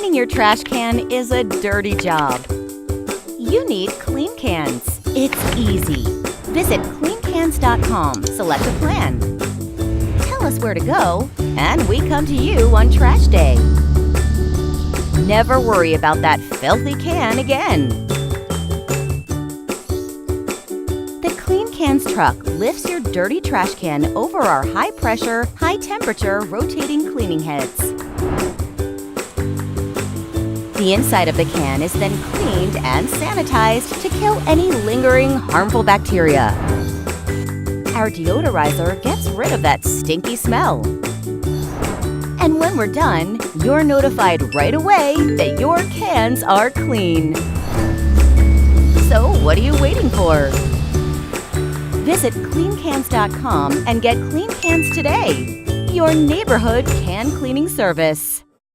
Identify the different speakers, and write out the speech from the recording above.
Speaker 1: Cleaning your trash can is a dirty job. You need clean cans. It's easy. Visit cleancans.com, select a plan. Tell us where to go, and we come to you on trash day. Never worry about that filthy can again. The Clean Cans truck lifts your dirty trash can over our high-pressure, high-temperature rotating cleaning heads. The inside of the can is then cleaned and sanitized to kill any lingering harmful bacteria. Our deodorizer gets rid of that stinky smell. And when we're done, you're notified right away that your cans are clean. So what are you waiting for? Visit cleancans.com and get clean cans today. Your neighborhood can cleaning service.